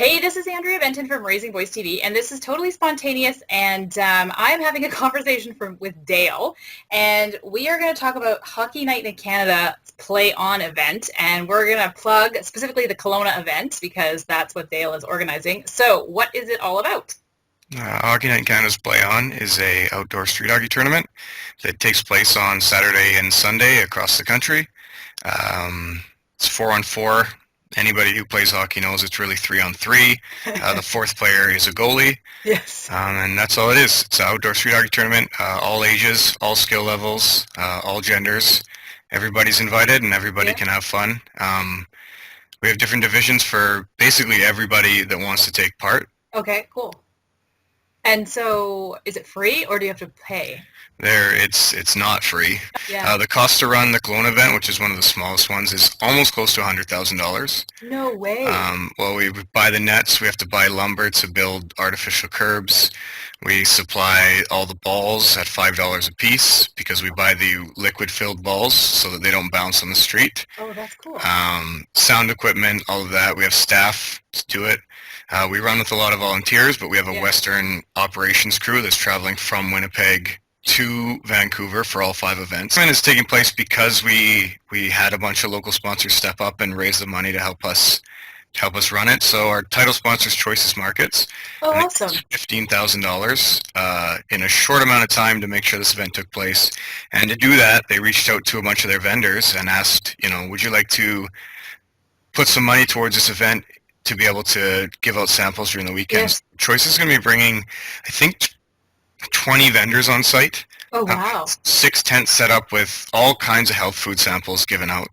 Hey, this is Andrea Benton from Raisingboys.tv, and this is totally spontaneous, and I'm having a conversation with Dale, and we are going to talk about Hockey Night in Canada Play On event, and we're going to plug specifically the Kelowna event because that's what Dale is organizing. So what is it all about? Hockey Night in Canada's Play On is a outdoor street hockey tournament that takes place on Saturday and Sunday across the country. It's 4-on-4. Anybody who plays hockey knows it's really 3-on-3. The fourth player is a goalie. Yes. And that's all it is. It's an outdoor street hockey tournament, all ages, all skill levels, all genders. Everybody's invited and everybody can have fun. We have different divisions for basically everybody that wants to take part. Okay, cool. And so, is it free or do you have to pay? It's not free. Yeah. The cost to run the Kelowna event, which is one of the smallest ones, is almost close to $100,000. No way. Well, we buy the nets. We have to buy lumber to build artificial curbs. We supply all the balls at $5 a piece because we buy the liquid-filled balls so that they don't bounce on the street. Oh, that's cool. Sound equipment, all of that. We have staff to do it. We run with a lot of volunteers, but we have a Western operations crew that's traveling from Winnipeg to Vancouver for all 5 events. And it's taking place because we had a bunch of local sponsors step up and raise the money to help us run it. So our title sponsor is Choices Markets. Oh, awesome. $15,000 in a short amount of time to make sure this event took place. And to do that, they reached out to a bunch of their vendors and asked, would you like to put some money towards this event to be able to give out samples during the weekends? Yes. Choice is going to be bringing, I think, 20 vendors on site. Oh, wow. 6 tents set up with all kinds of health food samples given out.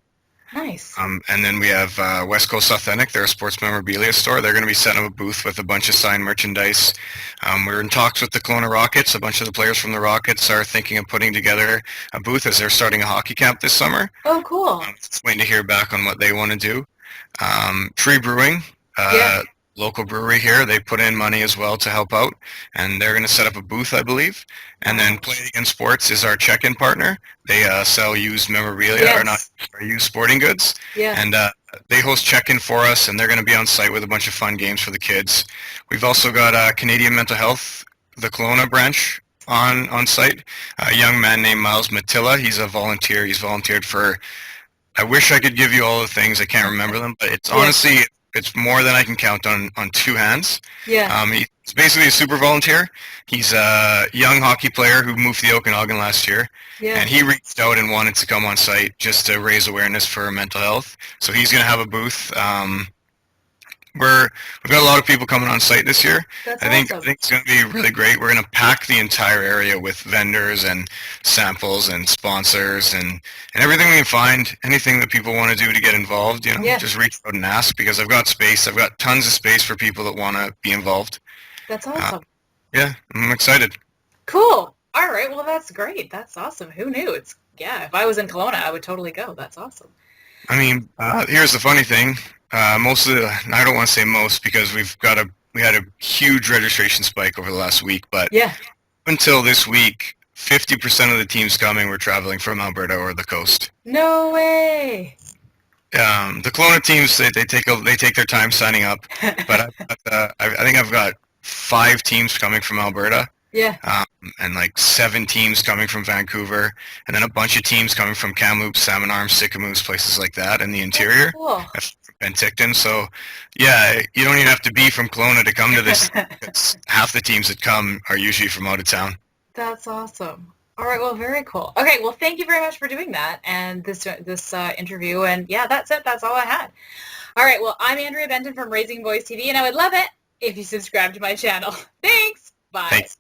Nice. And then we have West Coast Authentic. They're a sports memorabilia store. They're going to be setting up a booth with a bunch of signed merchandise. We're in talks with the Kelowna Rockets. A bunch of the players from the Rockets are thinking of putting together a booth as they're starting a hockey camp this summer. Oh, cool. Just waiting to hear back on what they want to do. Tree Brewing. Local brewery here, they put in money as well to help out, and they're going to set up a booth, I believe. And then Play Against Sports is our check-in partner. They sell used memorabilia, or not, used sporting goods. Yeah. And they host check-in for us, and they're going to be on site with a bunch of fun games for the kids. We've also got Canadian Mental Health, the Kelowna branch, on site. A young man named Miles Matilla. He's a volunteer. He's volunteered for, I wish I could give you all the things. I can't remember them, but it's honestly... It's more than I can count on 2 hands. Yeah. He's basically a super volunteer. He's a young hockey player who moved to the Okanagan last year. Yeah. And he reached out and wanted to come on site just to raise awareness for mental health. So he's going to have a booth. We've got a lot of people coming on site this year. That's I think awesome. it's going to be really great. We're going to pack the entire area with vendors and samples and sponsors and everything we can find. Anything that people want to do to get involved, just reach out and ask because I've got space. I've got tons of space for people that want to be involved. That's awesome. Yeah, I'm excited. Cool. All right. Well, that's great. That's awesome. Who knew? If I was in Kelowna, I would totally go. That's awesome. I mean, here's the funny thing. Most of the, I don't want to say most because we had a huge registration spike over the last week, but up until this week, 50% of the teams coming were traveling from Alberta or the coast. No way. The Kelowna teams, they take their time signing up, but I think I've got 5 teams coming from Alberta. Yeah. And like 7 teams coming from Vancouver, and then a bunch of teams coming from Kamloops, Salmon Arms, Sicamous, places like that in the interior. Cool. Penticton. So, yeah, you don't even have to be from Kelowna to come to this. Half the teams that come are usually from out of town. That's awesome. All right, well, very cool. Okay, well, thank you very much for doing that and this interview. And yeah, that's it. That's all I had. All right, well, I'm Andrea Benton from Raisingboys.tv, and I would love it if you subscribe to my channel. Thanks. Bye. Thanks.